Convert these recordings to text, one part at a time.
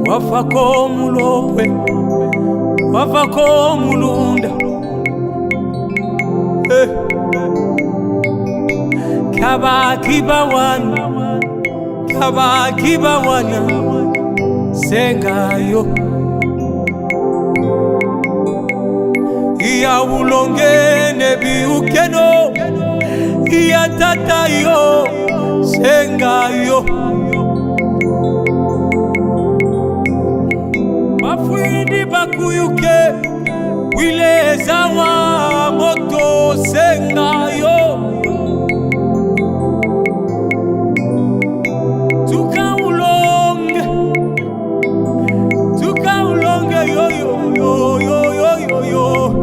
wafako mulopwe wafako mulunda Kaba wana sengayo iya ulongene biukeno iya tatayo sengayo mafwindi bakuyuke wileza wa moto sengayo yo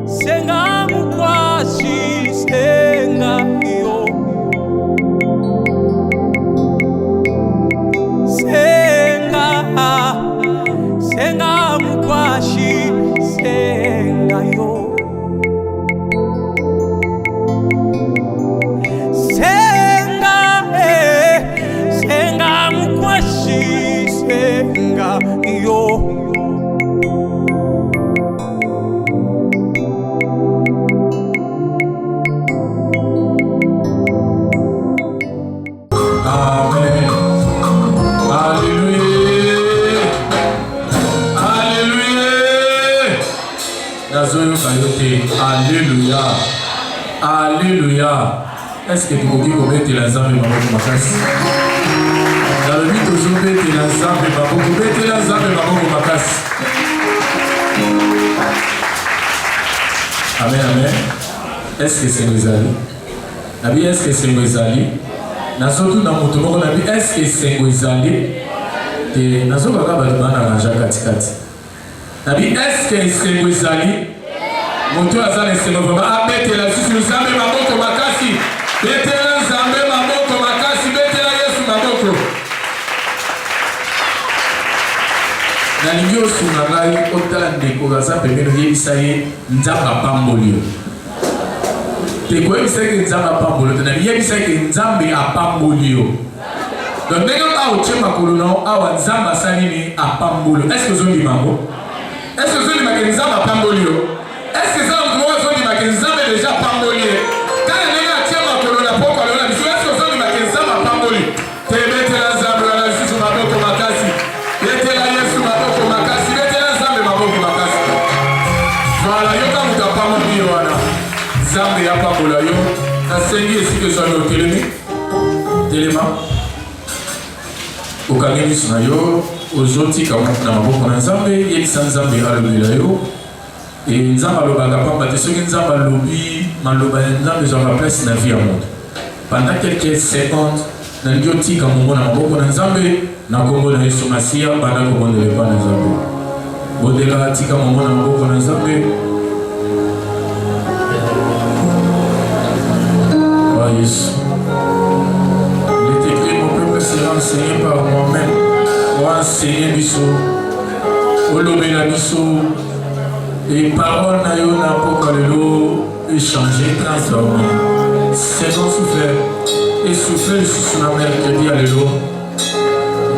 senga mukwashi senga yo senga mukwashi senga yo senga mukwashi senga yo Alléluia. Alléluia. Est-ce que tu peux dire que tu as la zame dans makasi? Dans le but aujourd'hui, tu as la zame dans makasi. Amen, amen. Est-ce que c'est mes amis? Nabi, est-ce que c'est mes amis? Nasotu na mutumo nabi, est-ce que c'est mes amis? Et nasoka kaba bana ranja katikati. Nabi, est-ce que c'est mes amis? Moto azale sema baba abetela sisi nzambe maboko makasi betela nzambe maboko makasi betela Yesu maboko na lingio sunangai otala ndeko gaza pemeno yebisa ye nzamba pambolio teko yebisa ke nzamba pambolio na yebisa ke nzambe apambolio donc ndenge aoche makolo na awa nzamba salini apambolio. Est-ce que zoli mambo? Est-ce que zoli make nzamba apambolio? Est-ce que ça vous est déjà pambolié? Quand il y a un tiers à Colonna, pourquoi on a dit est-ce que ça vous est pamboli? Tu mettez la zambe à la justice ma boko makasi. Mettez la yesu ma boko makasi. Mettez la zambe ma boko makasi. Voilà, yo quand vous n'avez pas mangé, voilà. Zambe ya pambola yo. La sengi ici que j'en ai au téléma. Au kangemis na yo. Aujourd'hui, quand on a ma boko na zambe, il y a sans zambe à l'obéla yo. Et nzamba lobaka pamba te soki nzamba lobi maloba nzambe ezwaka place na vie ya moto. Pendant quelques secondes nalingi otika mongo na maboko na nzambe na kombo na Yesu Masiya banda kobondela epai na nzambe. Bondela tika mongo na maboko na nzambe. Oh Yesu. Il est écrit mon peuple sera enseigné par moi-même. Moi enseigner biso. Olobela biso. Et paroles na yo na pokalelo échanger transformer. Seigneur souffle et souffle sur la mercredi alléluia.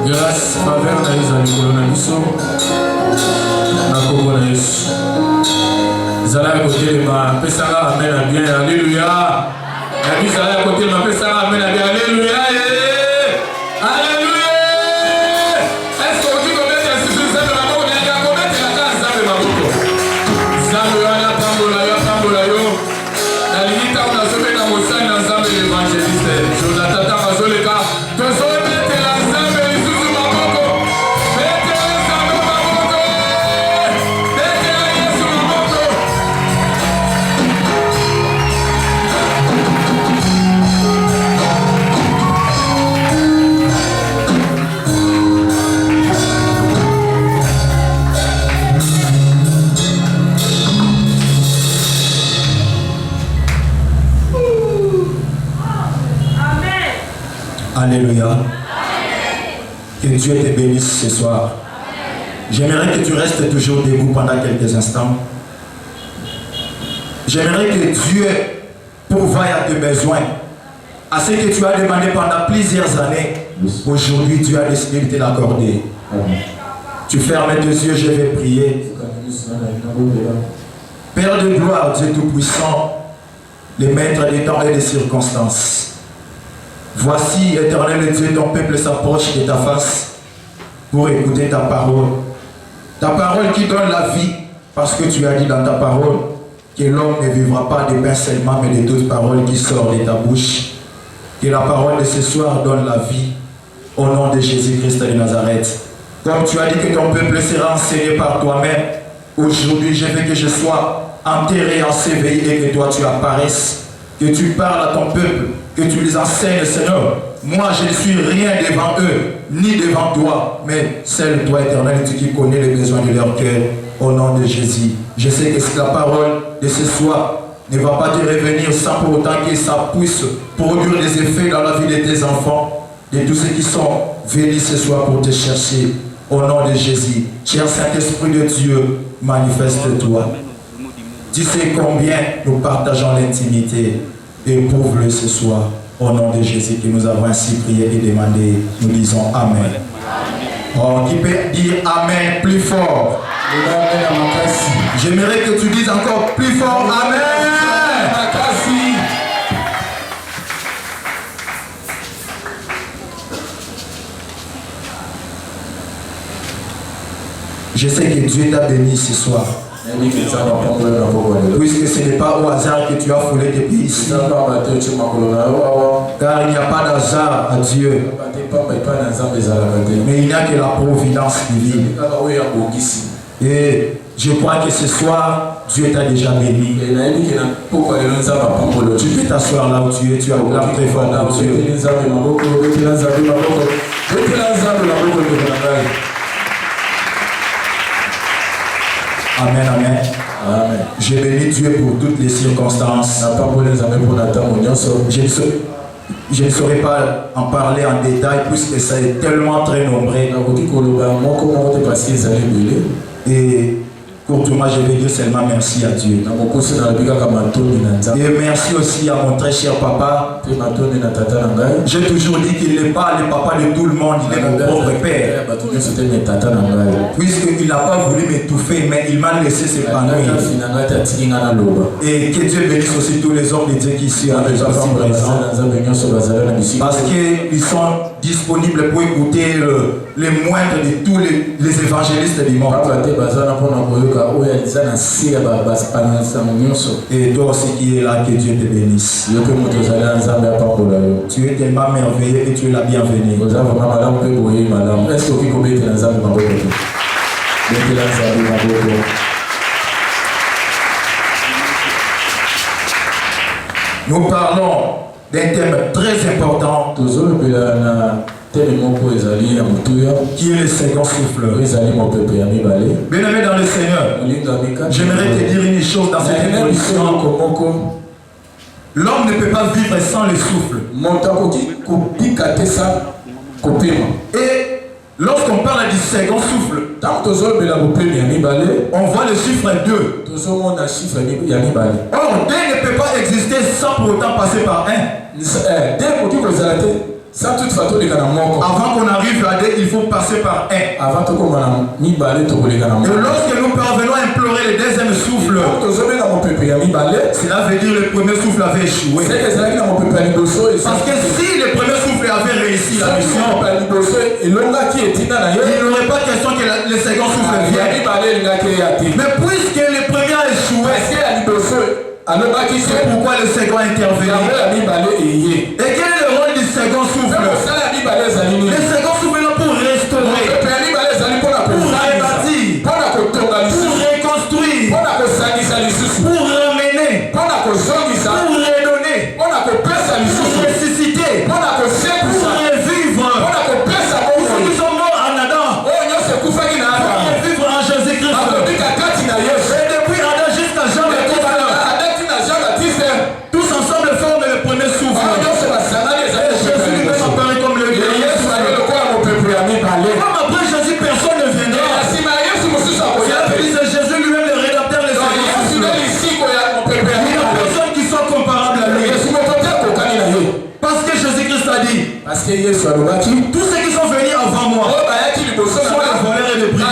Grâce faveur na Yesu na biso na kombo na Yesu. Zala côté ma pesara amen à bien alléluia. La vie zala côté ma pesara amen à bien alléluia. Alléluia. Alléluia. Que Dieu te bénisse ce soir. J'aimerais que tu restes toujours debout pendant quelques instants. J'aimerais que Dieu pourvoie à tes besoins à ce que tu as demandé pendant plusieurs années, aujourd'hui tu as décidé de te l'accorder. Tu fermes tes yeux, je vais prier. Père de gloire, Dieu Tout-Puissant, le maître des temps et des circonstances. Voici, éternel Dieu, ton peuple s'approche de ta face pour écouter ta parole. Ta parole qui donne la vie, parce que tu as dit dans ta parole que l'homme ne vivra pas de pain seulement, mais de toutes paroles qui sortent de ta bouche. Que la parole de ce soir donne la vie au nom de Jésus-Christ de Nazareth. Comme tu as dit que ton peuple sera enseigné par toi-même, aujourd'hui je veux que je sois enterré, enseveli et que toi tu apparaisses, que tu parles à ton peuple, que tu les enseignes, Seigneur. Moi je ne suis rien devant eux, ni devant toi, mais seul toi éternel, tu qui connais les besoins de leur cœur, au nom de Jésus. Je sais que la parole de ce soir ne va pas te revenir sans pour autant que ça puisse produire des effets dans la vie de tes enfants, de tous ceux qui sont venus ce soir pour te chercher. Au nom de Jésus, cher Saint-Esprit de Dieu, manifeste-toi. Tu sais combien nous partageons l'intimité. Éprouve-le ce soir. Au nom de Jésus que nous avons ainsi prié et demandé, nous disons Amen. Oh, qui peut dire Amen plus fort? J'aimerais que tu dises encore plus fort Amen. Je sais que Dieu t'a béni ce soir. Puisque ce n'est pas au hasard que tu as foulé tes pieds ici. Car il n'y a pas d'hasard à Dieu. Mais il n'y a que la providence divine. Et je crois que ce soir, Dieu t'a déjà béni. Tu peux t'asseoir là où tu es, tu as l'air très fort pour Dieu. Amen, amen. Amen. Je bénis Dieu pour toutes les circonstances. Je ne saurais pas en parler en détail puisque ça est tellement très nombreux. Et courtement, je vais dire seulement merci à Dieu. Et merci aussi à mon très cher papa. J'ai toujours dit qu'il n'est pas le papa de tout le monde, il est mon propre père. Puisqu'il n'a pas voulu m'étouffer, mais il m'a laissé s'épanouir. Et que Dieu bénisse aussi tous les hommes de Dieu qui sont présents. Parce qu'ils sont disponibles pour écouter les moindres de tous les évangélistes du monde. Et toi aussi qui es là, que Dieu te bénisse. Tu es tellement merveilleux et tu es la bienvenue. Nous parlons d'un thème très important qui est le second souffle. Bien-aimé dans le Seigneur, j'aimerais te dire une chose dans cette évolution. L'homme ne peut pas vivre sans le souffle. Et lorsqu'on parle du second souffle, on voit le chiffre 2. Or, 2 ne peut pas exister sans pour autant passer par 1. Avant qu'on arrive à 2, il faut passer par 1. Et lorsque nous parvenons à implorer le deuxième souffle, cela veut dire que le premier souffle avait échoué. Parce que si le premier souffle avait réussi la mission, il n'aurait pas question que le second souffle vienne. Mais puisque le premier a échoué, c'est pourquoi le second est intervenu. Et quel est le rôle du second souffle? Le second souffle est pour restaurer, pour rebâtir, pour reconstruire, pour ramener, pour redonner, pour ressusciter, pour revivre. Ceux qui sont morts en Adam, pour revivre en Jésus-Christ. Et depuis Adam jusqu'à Jean-Baptiste, tous ensemble forment le premier souffle. Tous ceux qui sont venus avant moi sont des voleurs et des brigands.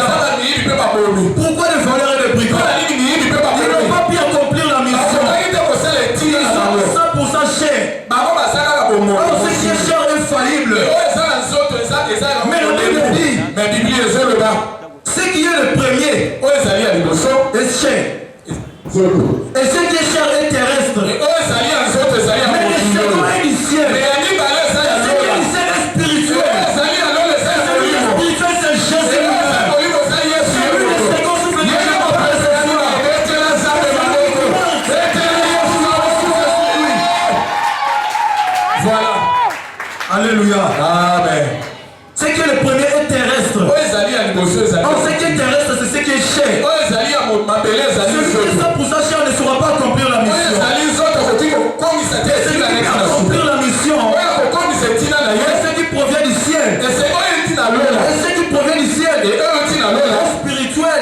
Pourquoi des voleurs et des brigands? Ils n'ont pas pu accomplir la mission. Ils sont 100% chers. Alors ce qui est cher est faillible. Mais la Bible dit, ce qui est le premier est cher. Et ce qui est cher est terrestre. Mais le second est du ciel. Et ce qui est du ciel est spirituel. Le spirituel c'est Jésus lui-même. Celui le second souffle de Dieu. Voilà. Alléluia. Amen. Ce qui est le premier est terrestre. Donc ce qui est terrestre, c'est ce qui est cher. Celui qui est 100% cher ne saura pas accomplir la mission. Celui qui peut accomplir la mission, et ce qui provient du ciel, et ce qui provient du ciel, est spirituel.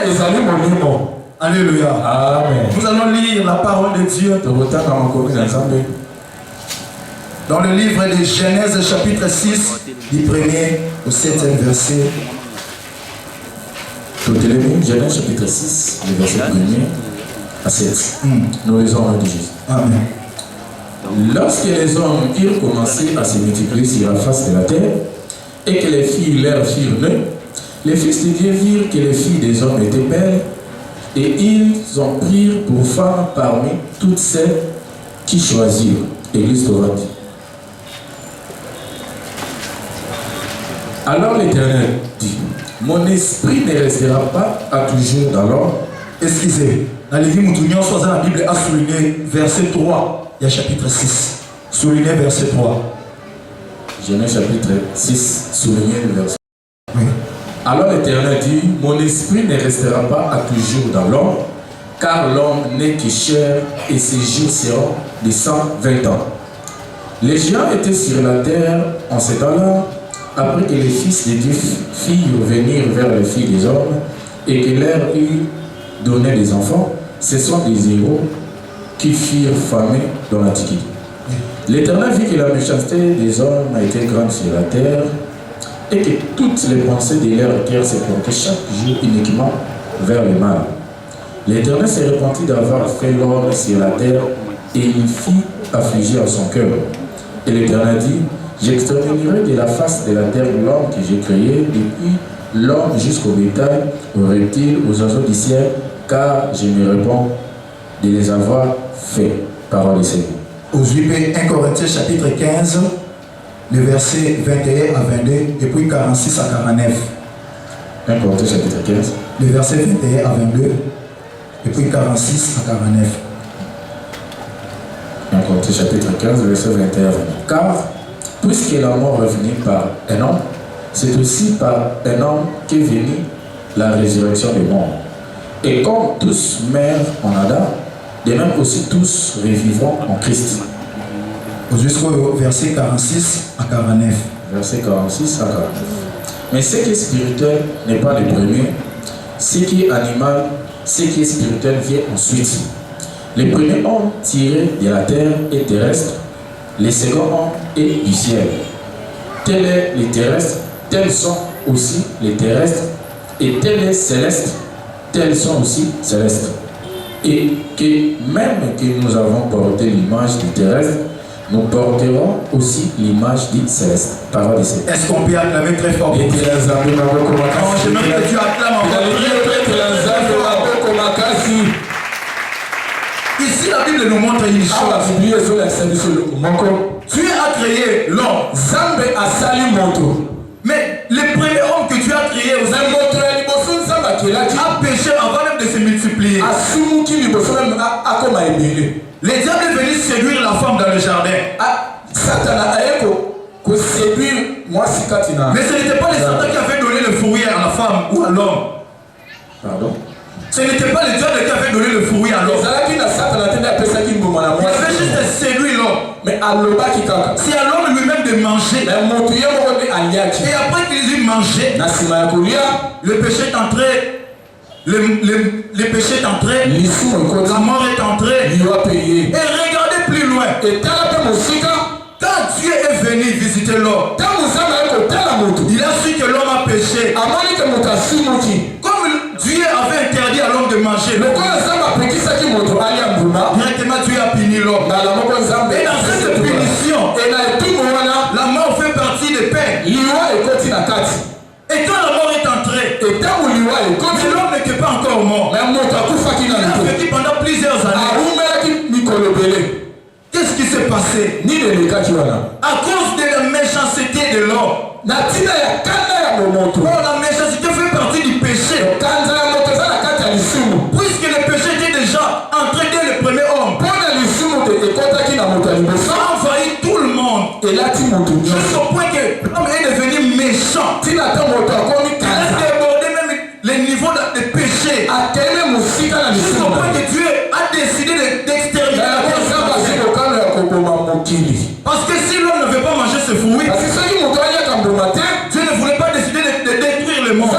Alléluia. Amen. Nous allons lire la parole de Dieu dans le livre de Genèse chapitre 6 du 1er au 7e verset. Genèse chapitre 6, le verset 1er à 7. Nous lisons de Jésus. Amen. Lorsque les hommes eurent commencé à se multiplier sur la face de la terre, et que les filles leur firent nées, les fils de Dieu virent que les filles des hommes étaient belles, et ils en prirent pour femmes parmi toutes celles qui choisirent. Église Torah dit. Alors l'Éternel dit, mon esprit ne restera pas à toujours dans l'homme. Excusez, dans les vies Moutounion, soit dans la Bible a souligné verset 3, il y a chapitre 6. Souligné verset 3. Genèse chapitre 6, souligné le verset. Oui. Alors l'Éternel dit, mon esprit ne restera pas à toujours dans l'homme, car l'homme n'est que chair et ses jours seront de 120 ans. Les géants étaient sur la terre en ce temps-là, après que les fils de Dieu firent venir vers les filles des hommes et que leur eut donné des enfants, ce sont des héros qui firent famer dans l'Antiquité. L'Éternel vit que la méchanceté des hommes a été grande sur la terre et que toutes les pensées de leur cœur se portaient chaque jour uniquement vers le mal. L'Éternel se repentit d'avoir fait l'homme sur la terre et il fit affliger à son cœur. Et l'Éternel dit, j'exterminerai de la face de la terre l'homme que j'ai créé, depuis l'homme jusqu'au bétail, aux reptiles, aux oiseaux du ciel, car je me réponds de les avoir fait. Parole du Seigneur. Aux Juifs, 1 Corinthiens chapitre 15, les versets 21 à 22, et puis 46 à 49. 1 Corinthiens chapitre 15. Les versets 21 à 22, et puis 46 à 49. 1 Corinthiens chapitre 15, verset 21 à 22. Car, puisque la mort est venue par un homme, c'est aussi par un homme qu'est venue la résurrection des morts. Et comme tous meurent en Adam, de même aussi tous revivront en Christ. Jusqu'au verset 46 à 49. Verset 46 à 49. Mais ce qui est spirituel n'est pas le premier. Ce qui est animal, ce qui est spirituel vient ensuite. Le premier homme tiré de la terre est terrestre. Le second homme est du ciel. Tel est les terrestres, tels sont aussi les terrestres. Et tel est céleste, tels sont aussi célestes. Et que même que nous avons porté l'image du terrestre, nous porterons aussi l'image du céleste. Parole du Seigneur. Est-ce qu'on peut acclamer très fort? Et tu as appelé ma voix comme Je veux que tu acclames en Ici, la Bible nous montre une chose. Tu as créé l'homme. Mais le premier homme que tu as créé a péché avant même de se multiplier. Le diable est venu séduire la femme dans le jardin. Mais ce n'était pas le Satan qui avait donné le fruit à la femme ou à l'homme. Pardon? Ce n'était pas le diable qui avait donné le fruit à l'homme. Il avait juste séduit l'homme. C'est à l'homme lui-même de manger. Et après qu'il eut mangé, le péché est entré. Le péché est entré. La mort est entrée. Et regardez plus loin. Quand Dieu est venu visiter l'homme, Comme Dieu avait interdit à l'homme de manger, directement Dieu a puni l'homme. Et dans cette punition, la mort fait partie des peines. Et quand la mort est entrée, mais l'homme n'était pas encore mort. Il a vécu pendant plusieurs années. Qu'est-ce qui s'est passé? À cause de la méchanceté de l'homme. La méchanceté fait partie du péché. Puisque le péché était déjà entré dès le premier homme. Ça a envahi tout le monde. Jusqu'au point que l'homme est devenu méchant. Il a débordé même les niveaux de péché. Jusqu'au point que Dieu a décidé d'exterminer la personne. Parce que si l'homme ne veut pas manger ce fruit, Dieu ne voulait pas décider de détruire le monde. Et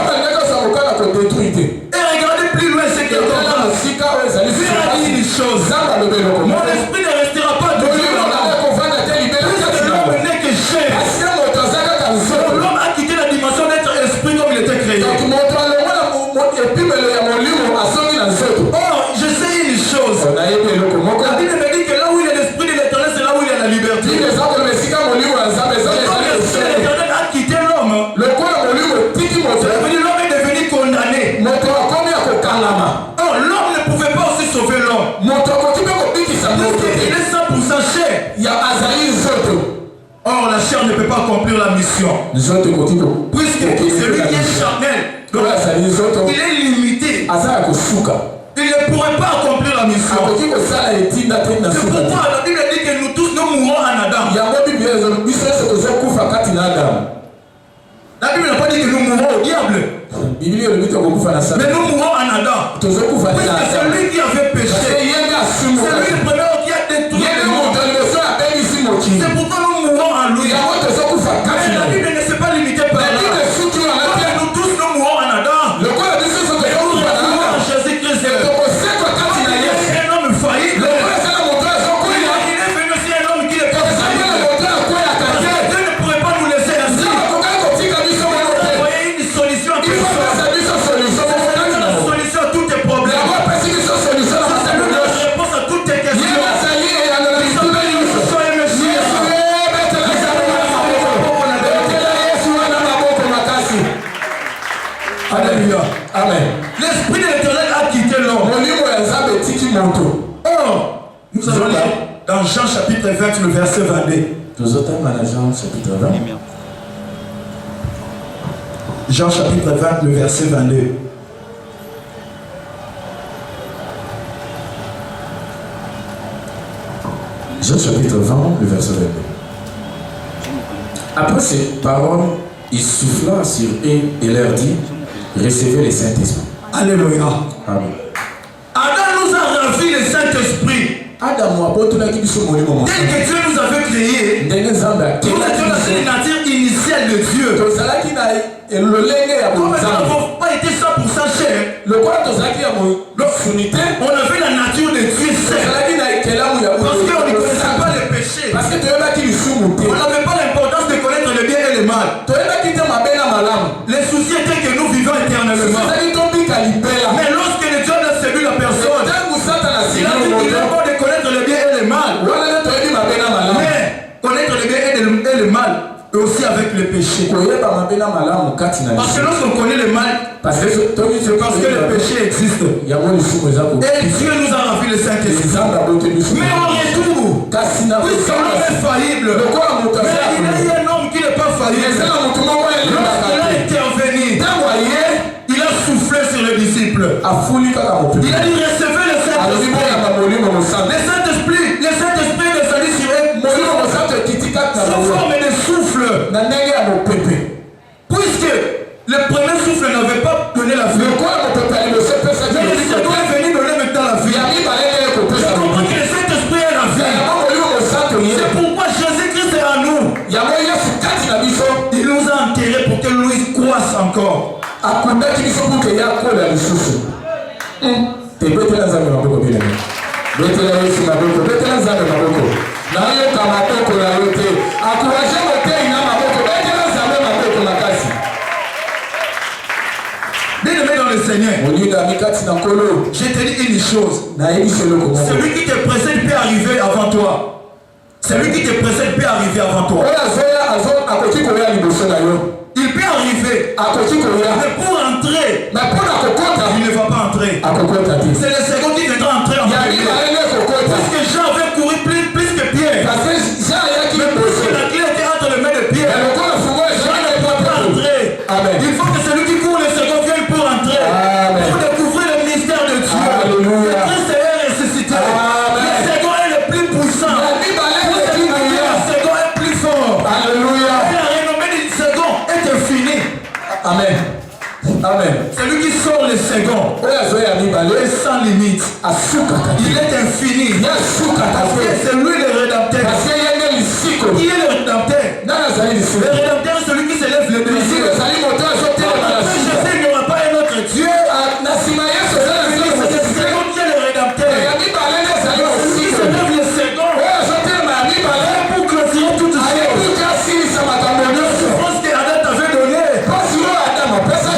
regardez plus loin ce qu'il y a. Dieu a dit une chose. Mon esprit ne restera pas de Dieu. Puisque l'homme n'est que chair. L'homme a quitté la dimension d'être esprit comme il était créé. Or, je sais une chose. La Bible me dit que là où il y a l'esprit de l'éternel, c'est là où il y a la liberté. L'éternel a quitté l'homme. L'homme est devenu condamné. Or, l'homme ne pouvait pas aussi sauver l'homme. Il est 100% chair. Or, la chair ne peut pas accomplir la mission. Puisque celui qui est charnel, il est limité. Il ne pourrait pas accomplir la mission. C'est pourquoi la Bible dit que nous tous nous mourrons en Adam. La Bible n'a pas dit que nous mourrons au diable. Mais nous mourrons en Adam. Puisque celui qui avait péché, c'est lui le premier qui a détruit le monde. C'est pourquoi nous mourons en lui. Mais la Bible ne s'est pas limitée par là. Nous tous nous mourons en Adam. Et nous mourons en Jésus-Christ. Un homme faillible. Il est venu aussi un homme qui n'est pas faillible. Dieu ne pourrait pas nous laisser ainsi. Il faut une solution à tout ça. La solution à tous tes problèmes. C'est la réponse à toutes tes questions. Alléluia. Amen. L'esprit de l'éternel a quitté l'homme. Or, nous allons lire dans Jean chapitre 20, le verset 22. Jean chapitre 20, le verset 22. Jean chapitre 20, le verset 22. Après ces paroles, il souffla sur eux et leur dit: recevez le Saint-Esprit. Alléluia. Amen. Adam nous a ravi le Saint-Esprit. Dès que Dieu nous avait créés, nous étions dans une nature initiale de Dieu. Comme nous n'avons pas été 100% chair, on avait la nature de Dieu seul. Parce qu'on ne connaissait pas le péché. On n'avait pas l'importance de connaître le bien et le mal. Le souci était que nous vivions éternellement. Mais lorsque le Dieu a séduit la personne, il a dit qu'il est bon de connaître le bien et le mal. Mais connaître le bien et le mal, et aussi avec le péché. Parce que lorsqu'on connaît le mal, c'est parce que le péché existe. Et Dieu nous a ravi le Saint-Esprit. Mais en retour, puisqu'on est faillible, mais il y a un homme qui n'est pas faillible. Lorsqu'il a intervenu, il a soufflé sur les disciples. Il a dit: recevez le Saint-Esprit. Le Saint-Esprit est descendu sur eux sous forme de souffle. Puisque le premier souffle n'avait pas donné la vie. Le second est venu donner maintenant la vie. Je comprends que le Saint-Esprit est la vie. C'est pourquoi Jésus-Christ est en nous. Il nous a enterrés pour que lui croisse encore. Je te dis une chose. Celui qui te précède peut arriver avant toi. Celui qui te précède peut arriver avant toi. Il peut arriver. Mais pour entrer, il ne va pas entrer. C'est le second qui viendra entrer en premier. Parce que Jean avait couru plus que Pierre. Mais puisque la clé était entre les mains de Pierre, Jean ne peut pas entrer. Il faut que celui qui court le second vienne pour entrer. Pour découvrir le mystère de Dieu. Le Christ est ressuscité. Le second est le plus puissant. Le second est plus fort. Alléluia. Et la renommée du second est infinie. Amen. Amen. Celui qui sort le second est sans limite. Il est infini. Parce que c'est lui le rédempteur. Qui est le rédempteur? Le rédempteur est celui qui s'élève le plus. Jésus n'aura pas un autre Dieu. C'est le second qui est le rédempteur. Celui qui s'élève le second pour clôturer toute chose. Je pense que Adam t'avait donné.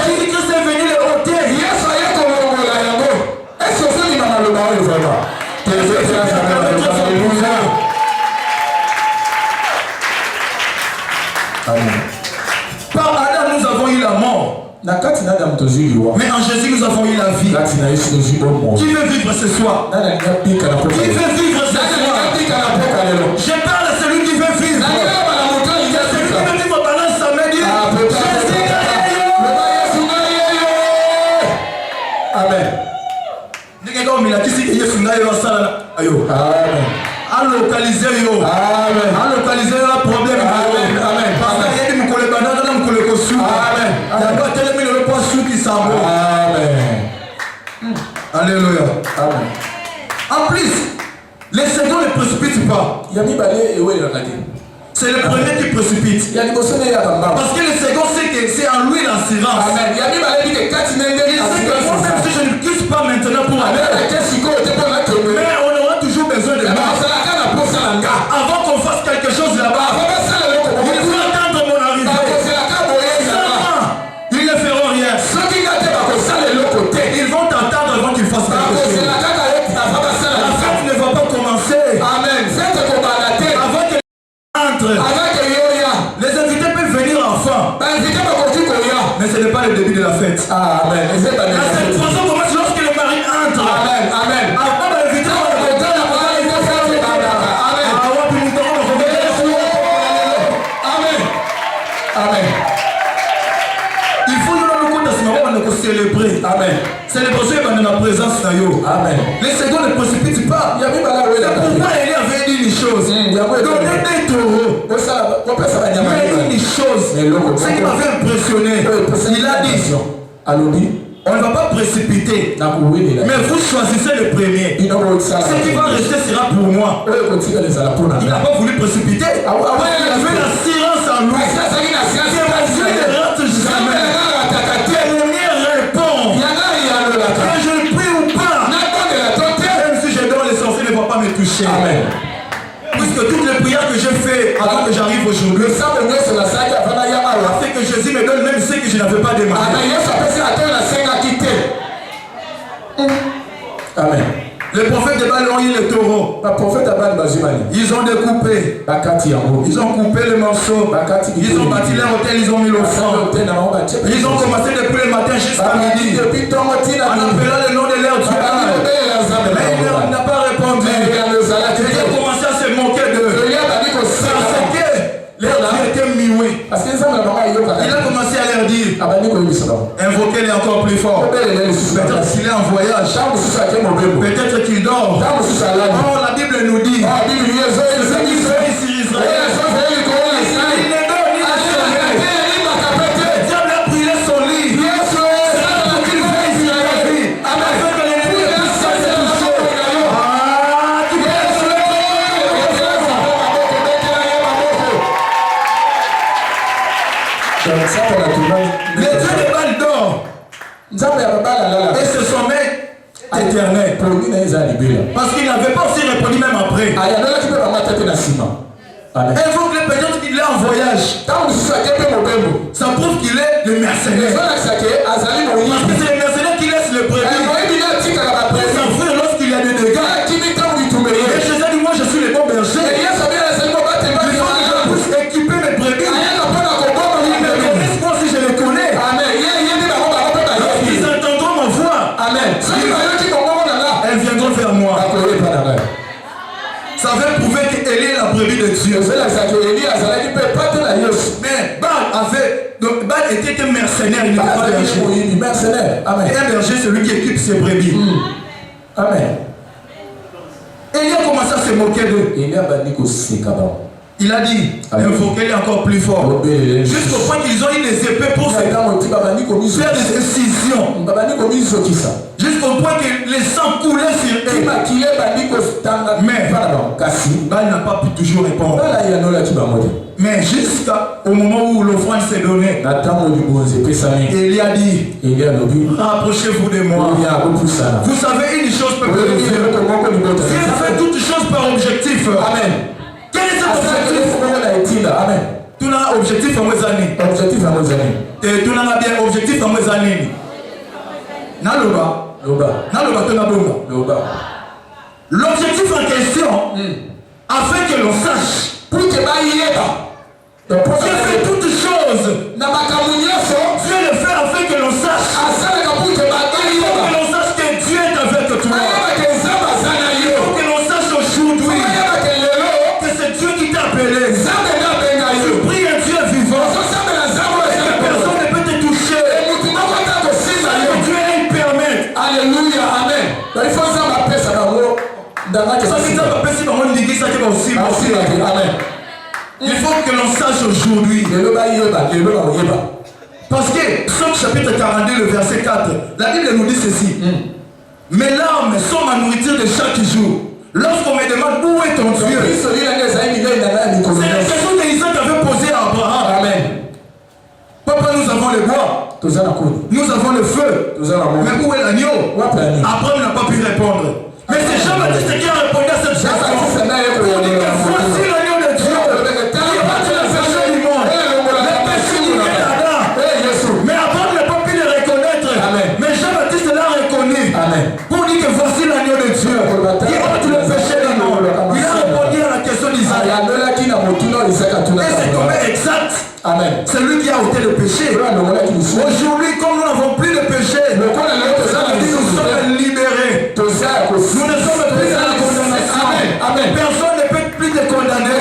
Jésus-Christ est venu le ôter. Par Adam, nous avons eu la mort. Mais en Jésus, nous avons eu la vie. Qui veut vivre ce soir? Qui veut vivre ce soir? Je parle à celui qui veut vivre. Celui qui veut vivre balance sa main. Jésus Amen. Localiser yo. Amen. Localiser le problème. Amen. Amen. Parce qu'il y a des moukolé banana dans moukolé kosu. Amen. D'accord, tellement le poids sous qui s'en va. Amen. Alléluia. Amen. En plus, les seconds ne précipitent pas. C'est le premier qui précipite. Parce que le second sait que c'est en lui l'assurance. Amen. Il sait que moi-même si je ne quitte pas maintenant pour aller, mais on aura toujours besoin de moi. Avant qu'on fasse quelque chose là-bas, il faut attendre mon arrivée. Seulement, ils ne feront rien. Ils vont t'attendre avant qu'ils fassent quelque chose. La fête ne va pas commencer. Amen. Avant que entre. Les invités peuvent venir enfin. Mais ce n'est pas le début de la fête. Amen. La célébration commence lorsque le mari entre. Amen. Amen. Avant d'inviter, Amen. Il faut nous célébrer. Amen. Célébration est dans la présence de Dieu. Amen. Les secondes ne précipitent pas. C'est pourquoi Élie avait dit une chose. Donnez des taureaux. Mais une chose. Ce qui m'avait impressionné. Il a dit. On ne va pas précipiter. Mais vous choisissez le premier. Ce qui va rester sera pour moi. Il n'a pas voulu précipiter. Il avait l'assurance en lui. Dieu ne rate jamais. L'ennemi répond. Que je prie ou pas. Même si je dors, les sorciers ne vont pas me toucher. Amen. Puisque toutes les prières que j'ai fait avant que j'arrive aujourd'hui, c'est que Jésus me donne même ce que je n'avais pas demandé. Amen. Les prophètes de Baal ont eu le taureau. Ils ont découpé. Ils ont coupé le morceau. Ils ont bâti leur hôtel, ils ont mis l'offrande. Ils ont commencé depuis le matin jusqu'à midi. En appelant le nom de leur Dieu. Mais il n'a pas répondu. Ils ont commencé à se moquer d'eux. Parce que leur Dieu était muet. Il a commencé à leur dire, invoquez-les encore plus fort. Peut-être qu'il est en voyage. Peut-être qu'il dort. Oh, la Bible nous dit, ceux qui sont ici Israël, il ne dort ni ne sommeille. Le diable a brûlé son lit. C'est pour qu'il veille sur la vie. Afin que l'ennemi ne puisse pas se toucher. Tu peux le Dieu de Baal dort. Et ce sommeil éternel. Parce qu'il n'avait pas aussi répondu même après. Invoque les personnes qu'il est en voyage. Ça prouve qu'il est le mercenaire. Parce que c'est le mercenaire qui laisse le brebis. Dieu. Mais Baal était un mercenaire, il n'était pas berger. Mercenaire. Amen. Et un berger, c'est lui qui équipe ses brebis. Amen. Et il a commencé à se moquer d'eux. Il a dit, invoquez-les encore plus fort. Jusqu'au point qu'ils ont eu des épées pour faire des incisions. Jusqu'au point que les sangs coulaient sur eux. Mais Baal n'a pas pu toujours répondre. Mais jusqu'au moment où l'offrande s'est donnée, il a dit, rapprochez-vous de moi. Vous savez une chose, peuple de Dieu. Dieu fait toutes choses par objectif. Amen. Quel est cet objectif? Amen. Tu as objectif à mes années. Objectif à mes années. Et tu as bien objectif à mes années. Naloba. L'objectif en question, afin que l'on sache. Dieu fait toutes choses. Dieu le fait afin que l'on sache. Que l'on sache que Dieu est avec toi. Que l'on sache aujourd'hui que c'est Dieu qui t'a appelé. Tu pries un Dieu vivant. Personne ne peut te toucher. Dieu il permet. Alléluia, amen. Il faut ça m'appeler ça d'abord. Amen. Il faut que l'on sache aujourd'hui. Parce que Psaume chapitre 42, le verset 4, la Bible nous dit ceci. Mes larmes sont ma nourriture de chaque jour. Lorsqu'on me demande où est ton Dieu, c'est la question d'Isaac avait posée à Abraham. Amen. Papa, nous avons le bois. Nous avons le feu. Mais où est l'agneau? Abraham n'a pas pu répondre. Mais c'est Jean-Baptiste qui a répondu à cette question. Voici l'agneau de Dieu. Qui a battu le péché du monde. Le péché unique d'Adam. Mais Abraham n'a pas pu le reconnaître. Mais Jean-Baptiste l'a reconnu. Pour dire que voici l'agneau de Dieu. Qui a battu le péché du monde. Il a répondu à la question d'Isaac. Et c'est tombé exact. C'est lui qui a ôté le péché. Aujourd'hui, comme nous n'avons plus de péché, nous sommes libérés. Nous ne sommes plus dans la condamnation. Personne ne peut plus te condamner.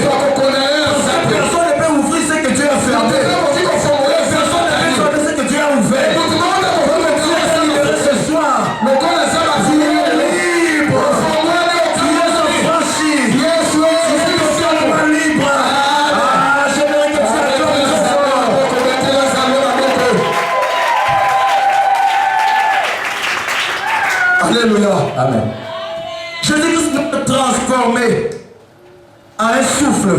Personne ne peut ouvrir ce que Dieu a fermé. Personne ne peut fermer ce que Dieu a ouvert. Dieu est libéré ce soir. Tu es libre. Tu es affranchi. Tu es totalement libre. J'aimerais que tu acclames ce soir. Alléluia. Amen. Jésus-Christ nous a transformés en un souffle.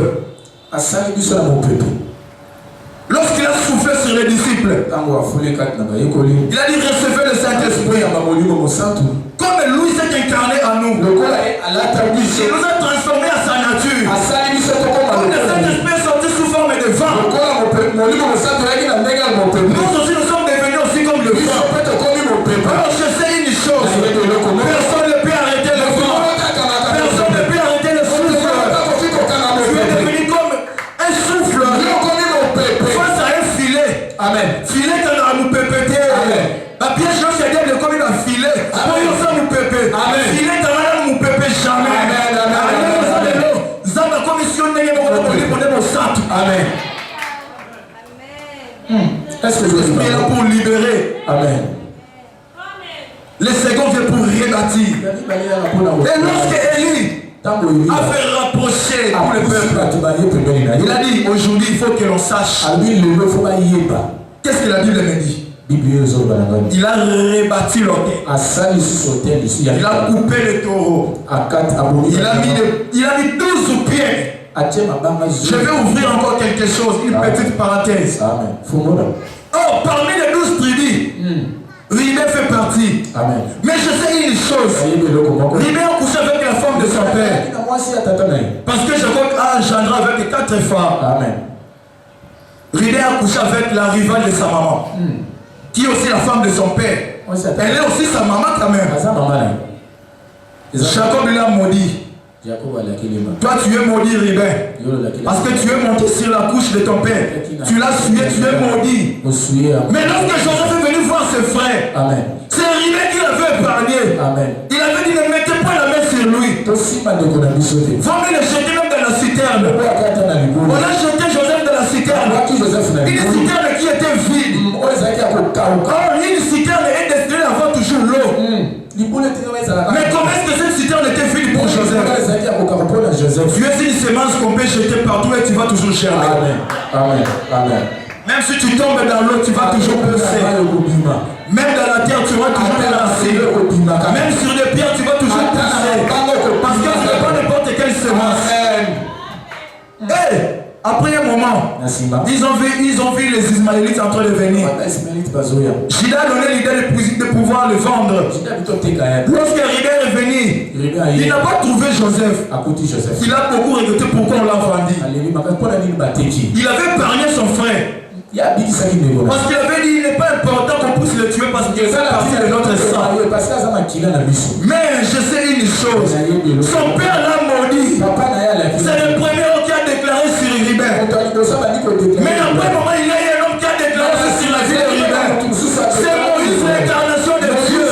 Lorsqu'il a soufflé sur les disciples, il a dit recevez le Saint-Esprit. Comme lui s'est incarné en nous, il nous a transformés à sa nature. Comme le Saint-Esprit est sorti sous forme de vent, nous aussi nous sommes devenus aussi comme le vent. Alors je sais une chose, personne ne peut arrêter le vent. Personne ne peut arrêter le souffle. Tu es devenu comme un souffle face à un filet. Filet quand on a nous pépété. La pièce je sais bien comme il a filé. Pour nous ça nous pépé. Filet quand on a nous pépé jamais. Zama commission n'est pas pour nos sacs. Amen. Est-ce que je suis là pour libérer? Amen. Le second vient pour rebâtir. Et lorsque Élie a fait rapprocher tout le peuple, il a dit aujourd'hui il faut que l'on sache. Qu'est-ce que la Bible me dit? Il a rebâti l'autel. Il a coupé le taureau. Il a mis 12 pieds. Je vais ouvrir encore quelque chose, une petite parenthèse. Oh, parmi les 12 tribus, Ribé fait partie. Mais je sais une chose. Ribé a couché avec la femme de son père. Parce que Jacob a engendré avec 4 femmes. Ribé a couché avec la rivale de sa maman. Qui est aussi la femme de son père. Elle est aussi sa maman quand même. Jacob l'a maudit. Toi tu es maudit Ribé. Parce que tu es monté sur la couche de ton père. Tu l'as sué, tu es maudit. Mais lorsque Joseph est venu voir ses frères, c'est Ribé qui l'avait épargné. Il avait dit ne mettez pas la main sur lui. Faut mieux le jeter même dans dans la citerne. On a jeté Joseph dans la citerne. Une citerne qui était vide. Or, une citerne est destinée à avoir toujours l'eau. Mais comment est-ce que cette citerne était vide pour Joseph? Tu es une semence qu'on peut jeter partout et tu vas toujours germer. Amen. Amen. Même si tu tombes dans l'eau, tu vas toujours pousser. Même dans la terre, tu vas toujours te lancer. Même sur les pierres, tu vas toujours pousser. Parce que ce n'est pas n'importe quelle semence. Hey, après un moment, ils ont vu les Ismaélites en train de venir. Juda a donné l'idée de pouvoir le vendre. Lorsque Ribé est venu, il n'a pas trouvé Joseph. Il a beaucoup regretté pourquoi on l'a vendu. Il avait épargné son frère. Parce qu'il avait dit il n'est pas important qu'on puisse le tuer parce qu'il fait partie de notre sang. Mais je sais une chose, son père l'a maudit. C'est le premier homme qui a déclaré sur Ribé. Mais après un moment, il y a eu un homme qui a déclaré sur la vie de Ribé. C'est Moïse, l'incarnation de Dieu.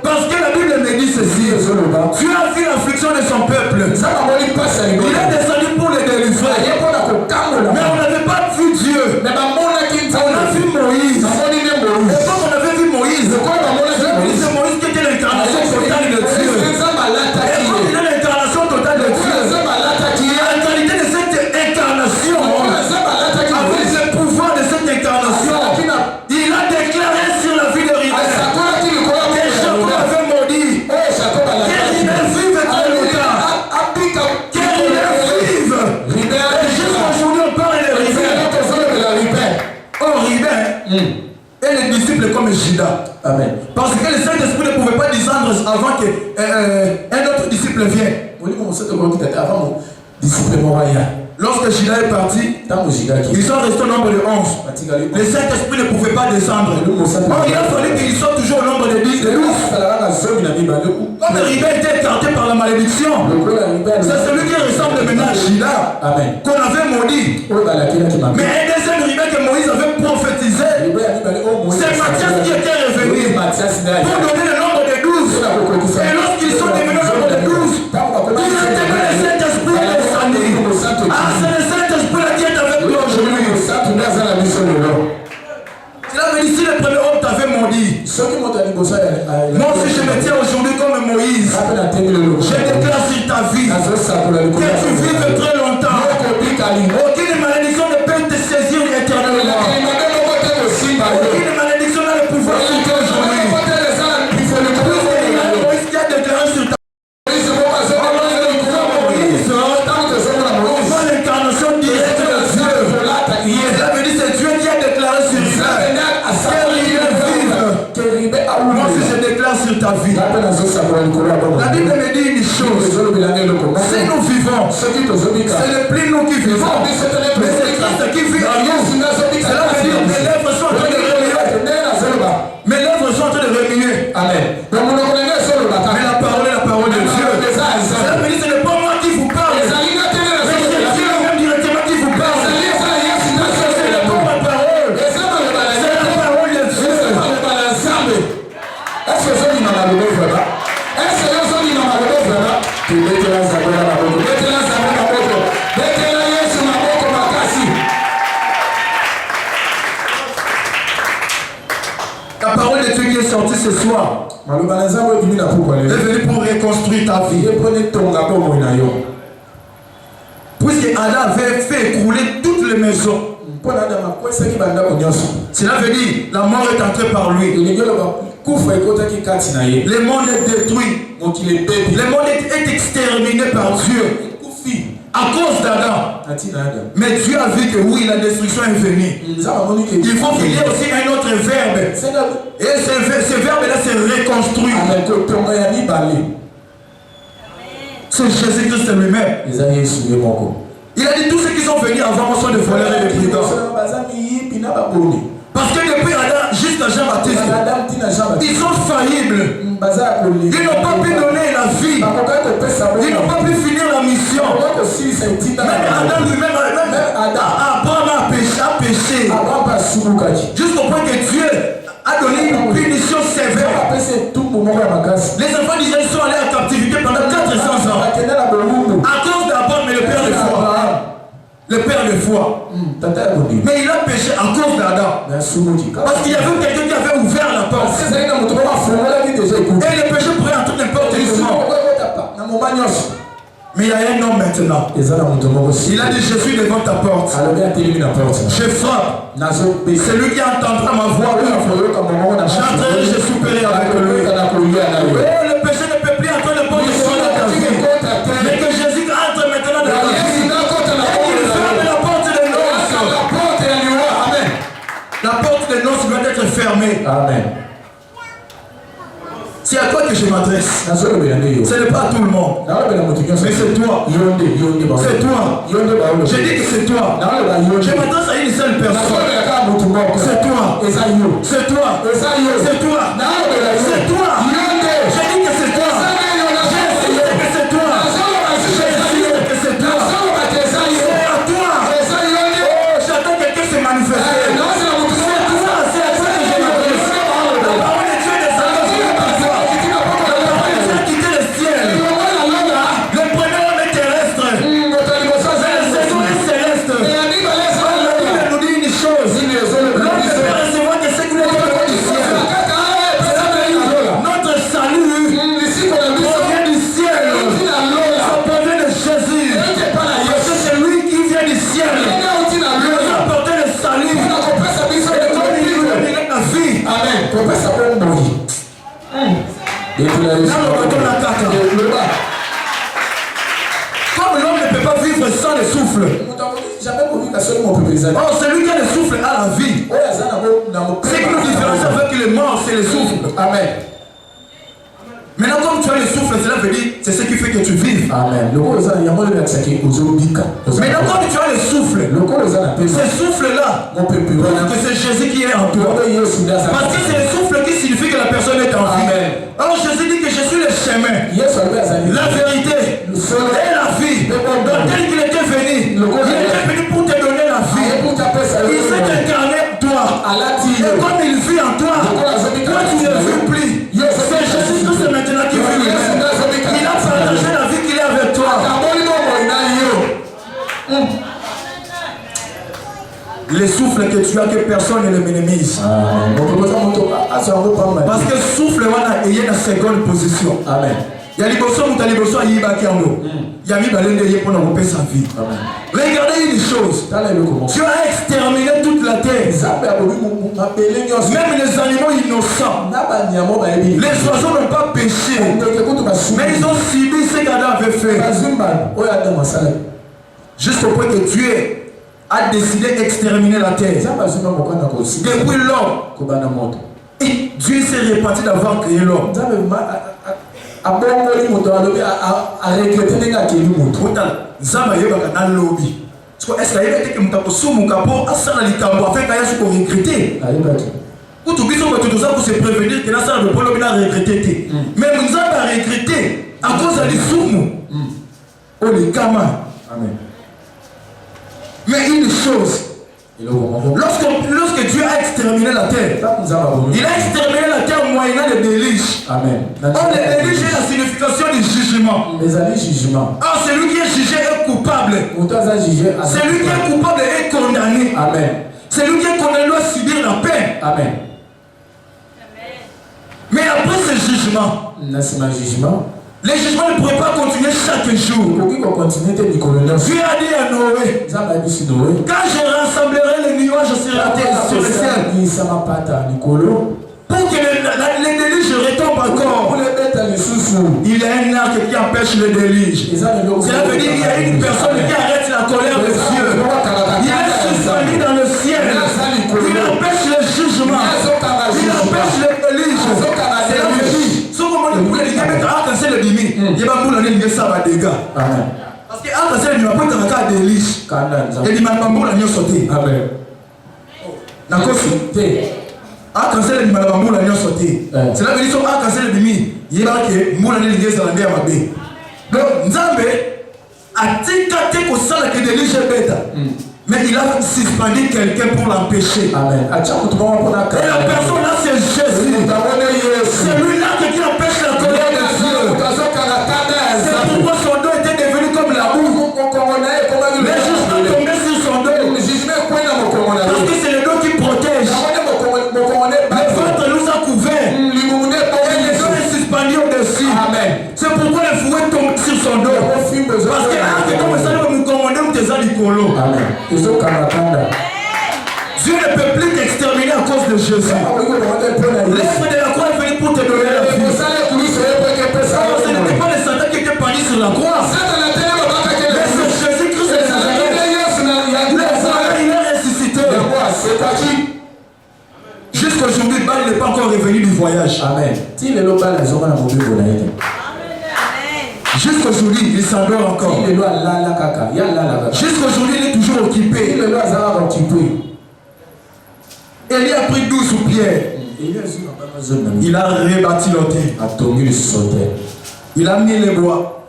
Parce que la Bible me dit ceci. Dieu a vu l'affliction de son peuple. Il est descendu pour le délivrer. Mais on n'avait pas vu Dieu. On a vu Moïse. Et quand on avait vu Moïse, c'est Moïse qui était l'incarnation totale de Dieu. Et quand il est l'incarnation totale de Dieu, en qualité de cette incarnation, avec le pouvoir de cette incarnation, il a déclaré sur la vie de Ribé que Jacob avait maudit. Que Ribé vive très longtemps. Que Ribé vive. Et jusqu'aujourd'hui, on parle de Ribé. Oh, Ribé et les disciples comme Juda. Amen. Parce que le Saint-Esprit ne pouvait pas descendre avant qu'un autre disciple vienne. Lorsque Juda est parti, ils sont restés au nombre de 11. Le Saint-Esprit ne pouvait pas descendre. Or, il a fallu qu'ils soient toujours au nombre de 10, de 12. Comme Ribé était écarté par la malédiction, c'est celui qui ressemble maintenant à Juda, qu'on avait maudit. Mais un deuxième Ribé que Moïse avait prophétisé, c'est Matthias qui était revenu pour donner le nombre de 12. Et lorsqu'ils sont devenus le nombre de 12, ils ont été le Saint-Esprit et le Saint-Esprit. Ah, c'est le Saint-Esprit qui est avec nous aujourd'hui. Cela veut dire si le premier homme t'avait maudit. Moi aussi je me tiens aujourd'hui comme Moïse. Je déclare sur ta vie que tu vives très longtemps. Aucune malédiction ne peut te saisir éternellement. Aucune malédiction n'a le pouvoir sur toi aujourd'hui. Il y a Moïse qui a déclaré sur ta vie. L'incarnation directe de Dieu. Cela veut dire c'est Dieu qui a déclaré sur moi si je déclare sur ta vie. La Bible me dit une chose. Si nous vivons, ce n'est plus nous qui vivons, mais c'est Christ qui vit en nous. Cela veut dire mes lèvres sont en train de remuer. Mes lèvres sont en train de remuer. Amen. Mais la parole est la parole de Dieu. Cela veut dire ce n'est pas moi qui vous parle. Mais c'est Dieu même directement qui vous parle. Ce n'est pas ma parole. C'est la parole de Dieu. Est-ce que ça dit dans la Bible vraiment? Est-ce que ça dit dans la Bible vraiment? Tu mettez la sabot dans la boque. Mettez la sabot dans la boque. Mettez la yeux sur la boque comme un cassis. La parole de Dieu qui est sortie ce soir est venue pour reconstruire ta vie. Puisque Adam avait fait écrouler toutes les maisons. Cela veut dire la mort est entrée par lui. Le monde est détruit. Le monde est exterminé par Dieu à cause d'Adam. Mais Dieu a vu que oui, la destruction est venue. Il faut qu'il y ait aussi un autre verbe. Et ce verbe-là, c'est reconstruire. C'est Jésus-Christ lui-même. Il a dit tous ceux qui sont venus avant moi sont des voleurs et des brigands. Parce que depuis Adam jusqu'à Jean-Baptiste, ils sont faillibles. Ils n'ont pas pu donner la vie. Ils n'ont pas pu finir la mission. Même Adam lui-même, Abraham a péché. Jusqu'au point que Dieu a donné une punition sévère. Les enfants d'Israël sont allés en captivité pendant 400 ans. À cause d'Abraham et le père de foi. le père de foi. Mais il a péché à cause d'Adam. Parce qu'il y avait quelqu'un qui avait ouvert la porte. Et le péché pourrait entrer n'importe comment. Mais il y a un homme maintenant. Il a dit, je suis devant ta porte. Je frappe. C'est lui qui entendra ma voix. J'entrerai, je souperai avec lui. Oh, le péché ne peut plus entrer le porte sur la vie. Mais que Jésus entre maintenant dans la vie. Et qu'il ferme la porte de noces. Amen. La porte de noces doit être fermée. Amen. C'est à toi que je m'adresse. Ce n'est pas à tout le monde. Mais c'est toi. C'est toi. Je dis que c'est toi. Je m'adresse à une seule personne. C'est toi. C'est toi. C'est toi. C'est toi. Je dis que c'est toi. Je dis que c'est toi. Je dis que c'est toi. C'est à toi. Oh, j'attends quelqu'un se manifester. Comme l'homme ne peut pas vivre sans le souffle. Oh, celui qui a le souffle a la vie. C'est que nous différencions avec le mort, c'est le souffle. Amen. Maintenant, comme tu as le souffle, cela veut dire c'est ce qui fait que tu vives. Amen. Maintenant, comme tu as le souffle, ce souffle-là, que c'est Jésus qui est en toi. Parce que c'est le souffle qui signifie que la personne est en vie. Alors Jésus dit que je suis le chemin, la vérité et la vie. Donc tel qu'il était venu, il était venu pour te donner la vie. Il s'est incarné en toi. Et comme il vit en toi, toi tu ne vis plus. C'est Jésus Christ maintenant qui vit. Il a partagé la vie qu'il est avec toi. Les souffles que tu as, que personne ne le minimise. Parce que souffle est une seconde position. Amen. Il y a les personnes qui ont dit il y a mis pour nous sa vie. Regardez une chose. Tu as exterminé toute la terre. Même les animaux innocents. Les oiseaux n'ont pas péché. Mais ils ont subi ce qu'Adam avait fait. Juste au point que Dieu a décidé d'exterminer la terre. Depuis l'homme, Dieu s'est répandu d'avoir créé l'homme. Est-ce qu'il y a des gens qui se prévenir que ça ne peut pas regretter. Mais nous avons regretté à cause de l'issoum. Oh les gamins. Amen. Mais une chose, lorsque Dieu a exterminé la terre, il a exterminé la terre moyennant le déluge. Amen. Or le déluge est la signification du jugement. Or celui qui est jugé est coupable. Celui qui est coupable est condamné. Amen. Celui qui est condamné doit subir la peine. Amen. Mais après ce jugement, les jugements ne pourraient pas continuer chaque jour. Dieu a dit à Noé, quand je rassemblerai les nuages sur la terre, sur le ciel, pour que les déluges retombent encore, il y a un arc qui empêche le déluge. Cela veut dire qu'il y a une personne qui arrête la colère de Dieu. Il est suspendu dans le ciel. Il empêche le jugement. Il empêche le déluge. Cela veut dire il va vous donner ça va dégâts. Parce que après ça il va pas t'attaquer à des liches. Et il m'a pas moula ni sauter. Amen. D'accord. Après ça il m'a pas moula ni sauter. C'est là que ils sont après ça le bimi. Il va que moula ni ligue ça la ndé mabe. Donc Nzambe a tika ko sala que des liches bêta. Mais il a suspendu quelqu'un pour l'empêcher. Amen. Et la personne là c'est Jésus. C'est lui là qui empêche la colère de Dieu. C'est pourquoi son dos était devenu comme la boue. Les juges sont tombés sur Jésus. L'esprit de la croix est venu pour te donner la vie. Ce n'était pas le Satan qui était parti sur la croix. Mais c'est Jésus-Christ de Nazareth. Il est ressuscité. Jusqu'aujourd'hui, Bal n'est pas encore revenu du voyage. Amen. Jusqu'aujourd'hui, il s'endort encore. Jusqu'aujourd'hui, il est toujours occupé. Élie a pris 12 pierres. Il a rebâti l'autel. Il a mis les bois.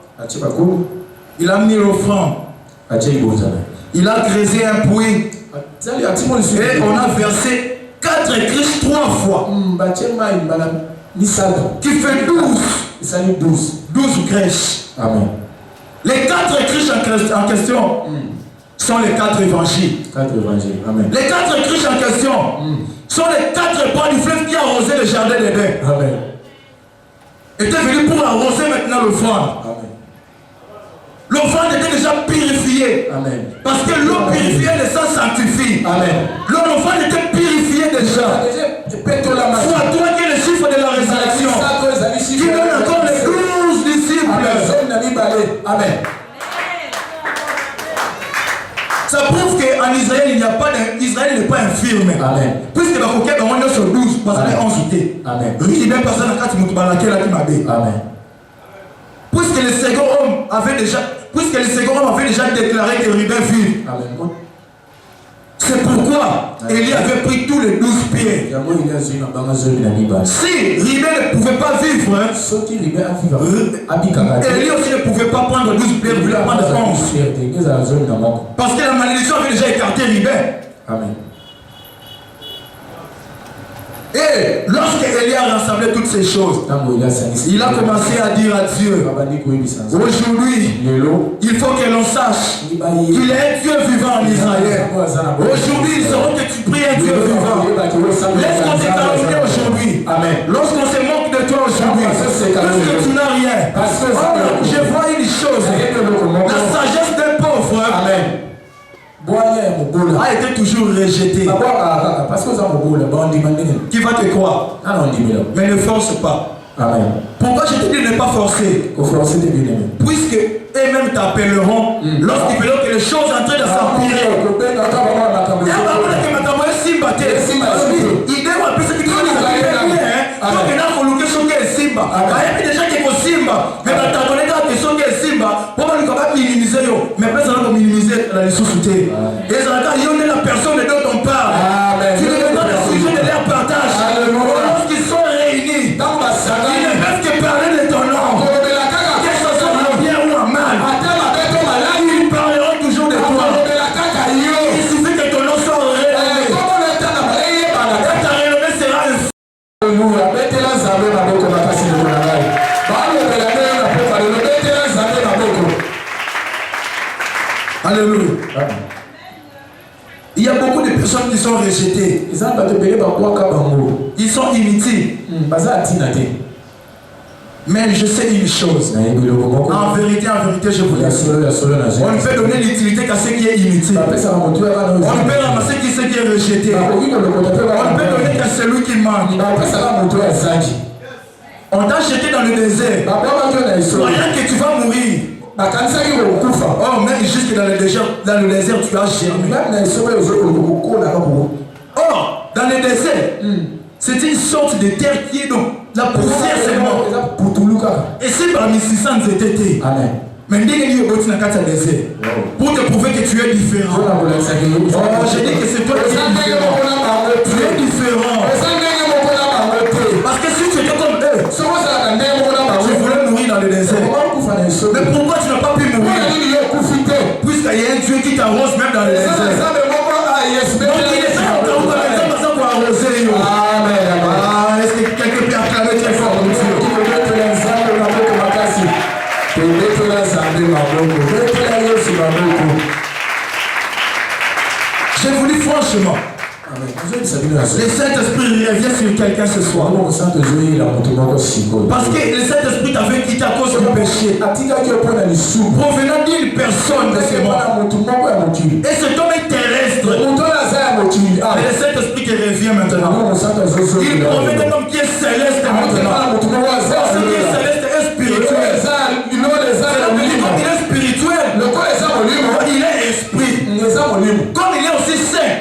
Il a mis l'offrande. Il a creusé un puits. Et on a versé 4 Christ 3 fois. Qui fait 12 crèches. Amen. Les 4 Christ en question sont les 4 évangiles. Amen. Les 4 Christ en question sont les 4 bords du fleuve qui arrosaient le jardin d'Éden. Amen. Était venu pour arroser maintenant l'offrande. L'offrande était déjà purifiée. Amen. Parce que l'eau purifiée, le sang sanctifie. Amen. L'offrande était purifiée déjà. Soit toi qui es le chiffre de la résurrection, qui donne encore les 12 disciples. Amen. Ça prouve qu'en Israël, il n'y a pas Israël n'est pas infirme. Amen. Puisque la coquette on est sur 12, parce qu'il est 11 outés. Amen. Il y a personne à 4 moutoubalakés là qui m'a dit. Amen. Puisque le second homme avait déjà déclaré que Ruben vit. Amen. C'est pourquoi Élie avait pris tous les 12 pieds. Si Ruben ne pouvait pas vivre, Élie aussi ne pouvait pas prendre 12 pieds, il voulait prendre 11. Parce que la malédiction avait déjà écarté Ruben. Amen. Et lorsque Élie a rassemblé toutes ces choses, il a commencé à dire à Dieu, aujourd'hui, il faut que l'on sache qu'il est un Dieu vivant en Israël. Aujourd'hui, ils sauront que tu pries un Dieu vivant. Laisse-moi te calmer aujourd'hui. Lorsqu'on se moque de toi aujourd'hui, parce que tu n'as rien. Je vois une chose, la sagesse d'un pauvre a été toujours rejeté. Qui va te croire? Mais ne force pas. Amen. Pourquoi je te dis de ne pas forcer? Puisque eux-mêmes t'appelleront lorsqu'ils verront que les choses sont en train de s'empirer. Mais personne ne minimiser la ressource. Et la personne dont on parle. Tu ne donnes pas le sujet de leur partage. Lorsqu'ils sont réunis, ils ne peuvent que parler de ton nom. Que ce soit en bien ou en mal. Ils parleront toujours de toi. Il suffit que ton nom soit relevé. Et ta renommée sera un fou. Alléluia. Il y a beaucoup de personnes qui sont rejetées. Ils sont inutiles. Mais je sais une chose. En vérité, je vous le dis. On ne peut donner l'utilité qu'à ce qui est inutile. On ne peut ramasser ce qui est rejeté. On ne peut donner qu'à celui qui manque. On t'a jeté dans le désert. Croyant que tu vas mourir. Oh, même jusque dans le désert, tu as germé. Or, dans le désert, c'est une sorte de terre qui est donc la poussière seulement. Et c'est parmi 600 étaient. Mais dès qu'il y a un désert, pour te prouver que tu es différent. Oh, je dis que c'est toi qui es différent. Tu es différent. Parce que si tu étais comme eux, tu voulais mourir dans le désert. Mais pourquoi tu n'as pas pu mourir? Puisqu'il y a un Dieu qui t'arrose même dans le désert. Donc il est encore pour arroser. Amen. Est-ce que quelqu'un peut acclamer très fort pour Dieu? Je vous dis franchement, le Saint-Esprit revient sur quelqu'un ce soir. Parce que le Saint-Esprit t'avait quitté à cause du péché. Provenant d'une personne de ce monde. Et cet homme est terrestre. Mais le Saint-Esprit qui revient maintenant. Il provient d'un homme qui est céleste maintenant. Ce qui est céleste est spirituel. Quand il est spirituel, il est esprit. Comme il est aussi saint.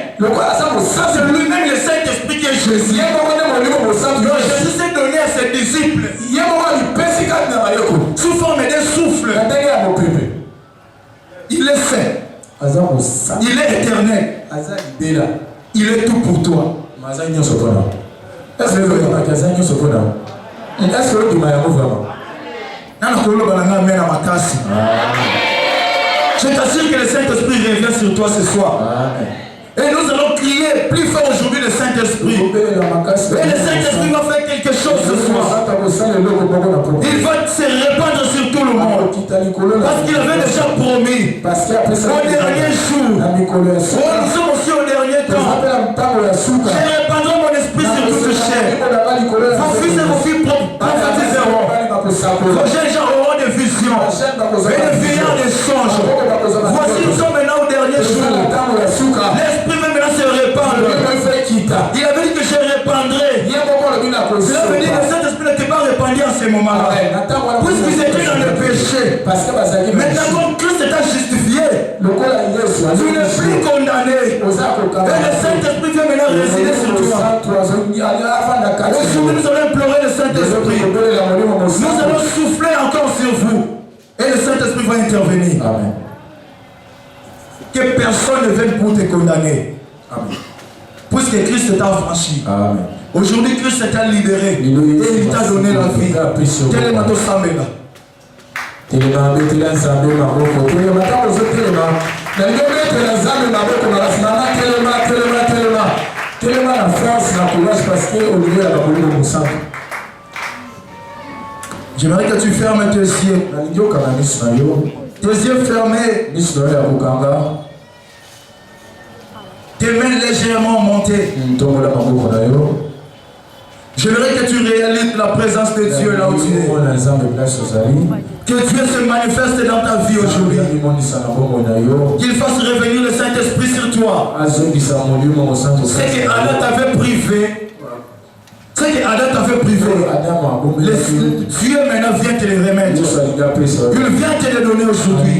C'est lui-même le Saint-Esprit qui est Jésus. Donc Jésus s'est donné à ses disciples sous forme d'un souffle. Il est saint. Il est éternel. Il est tout pour toi. Je t'assure que le Saint-Esprit revient sur toi ce soir. Et nous allons crier plus fort aujourd'hui le Saint-Esprit. Et le Saint-Esprit va faire quelque chose ce soir. Il va se répandre sur tout le monde. Parce qu'il avait déjà promis. Au dernier jour. Nous sommes aussi au dernier temps. Je répandrai mon esprit sur toute chair. Vos fils et vos filles prophétiseront. Vos jeunes gens auront des visions. Et les vieillards des songes. Voici nous sommes maintenant au dernier jour. L'esprit va maintenant se répandre. Il avait dit que je répandrai. Il avait dit que le Saint-Esprit n'était pas répandu en ce moment-là. Puisqu'ils étaient dans le péché. Maintenant, comme Christ t'a justifié, tu n'es plus condamné. Et le Saint-Esprit vient maintenant résider sur toi. Aujourd'hui, nous allons implorer le Saint-Esprit. Nous allons souffler encore sur vous. Et le Saint-Esprit va intervenir. Amen. Que personne ne vienne pour te condamner. Amen. Puisque Christ t'a affranchi. Amen. Aujourd'hui, Christ t'a libéré. Et il t'a donné la vie. Quel est notre Samuel? J'aimerais que tu fermes tes yeux. Tes yeux fermés. Tes mains légèrement montées. J'aimerais que tu réalises la présence de Dieu là où tu es. Que Dieu se manifeste dans ta vie aujourd'hui. Qu'il fasse revenir le Saint-Esprit sur toi. C'est que Adam t'avait privé. C'est que Adam t'avait privé. Dieu maintenant vient te le remettre. Il vient te le donner aujourd'hui.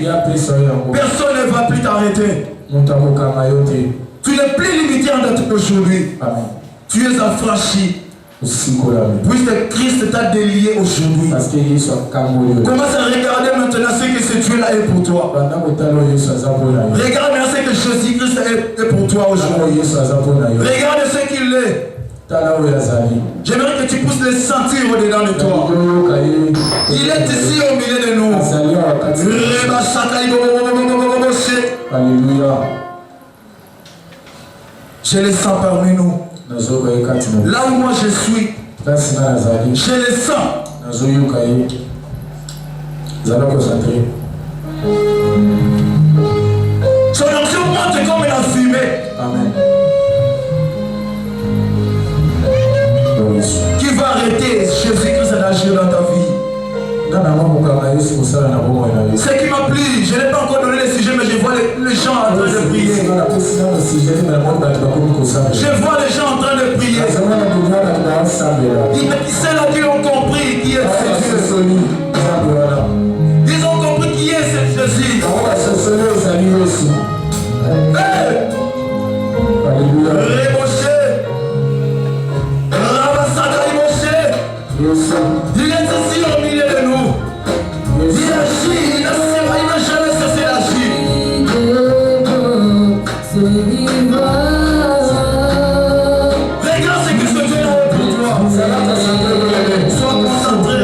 Personne ne va plus t'arrêter. Tu n'es plus limité en date aujourd'hui. Tu es affranchi. Puisque Christ t'a délié aujourd'hui. Commence à regarder maintenant ce que ce Dieu-là est pour toi. Regarde maintenant ce que Jésus-Christ est pour toi aujourd'hui. Regarde ce qu'il est. J'aimerais que tu puisses le sentir au-dedans de toi. Il est ici au milieu de nous. Alléluia. Je le sens parmi nous. Là où moi je suis, je le sens. Son onction monte comme la fumée. Amen. Qui va arrêter Jésus-Christ d'agir dans ta vie? Ce qui m'a plu, je n'ai pas encore donné le sujet, mais je vois les gens en train de prier. Je vois les gens en train de prier. C'est là qui ont compris qui est Jésus. Ils ont compris qui est ce Jésus. Il est ici au milieu de nous. Il agit, il n'a jamais cessé d'agir. Regarde ce que ce Dieu a pour toi. Sois concentré.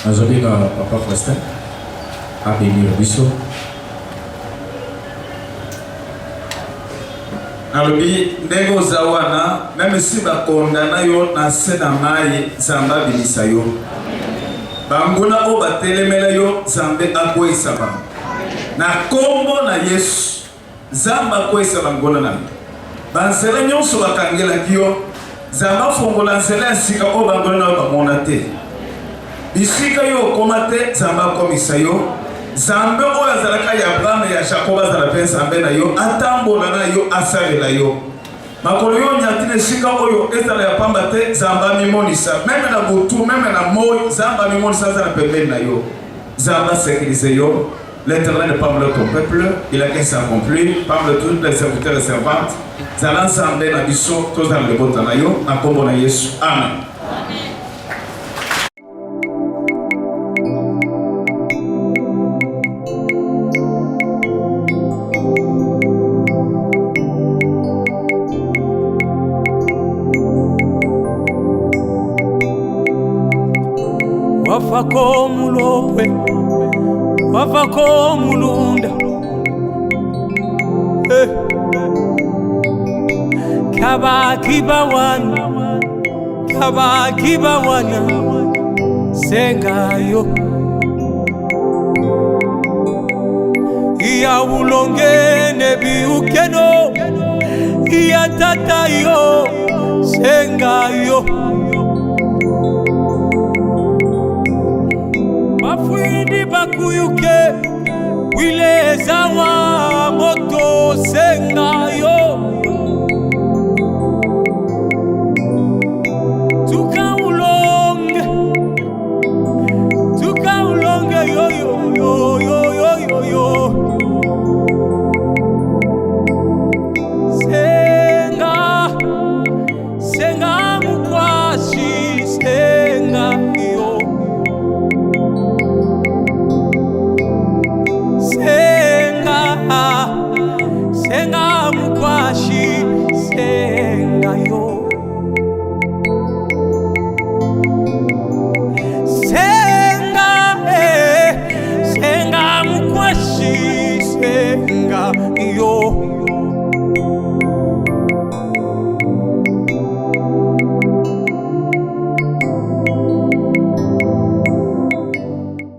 Nazobenga Papa Faustin à bénir biso. Nalobi ndenge ozawana même si bakondana yo na se na mai Nzambe abilisa yo. Banguna o batelemela yo Nzambe akwesa bango. Na kombo na Yesu Nzambe akwesa banguna na yo. Banzela nyonso bakangelaki yo Nzambe afongola nzela ya sika o banguna na yo bamona te. Bisika yo okoma te Nzambe akomisa yo. Nzambe oyo azalaka ya Abraham ya Jacob azala mpe Nzambe na yo atambola na yo asalela yo. Makolo yo nyatine esika oyo ezala ya pamba te Nzambe amimonisa. Meme na butu, meme na moi Nzambe amimonisa azala pembeni na yo. Nzambe asécurise yo. L'Éternel parle ton peuple, il a qu'à s'accomplir, parle tous les serviteurs et servantes. Zala Nzambe na biso tozala lebota na yo na kombo na Yesu. Amen. Wafako mulopwe, wafako mulunda, Kabaki bawana, sengayo. Iya ulonge nebi ukeno, iya tatayo, sengayo. Mafwindi bakuyuke, wile zawa moto sengayo.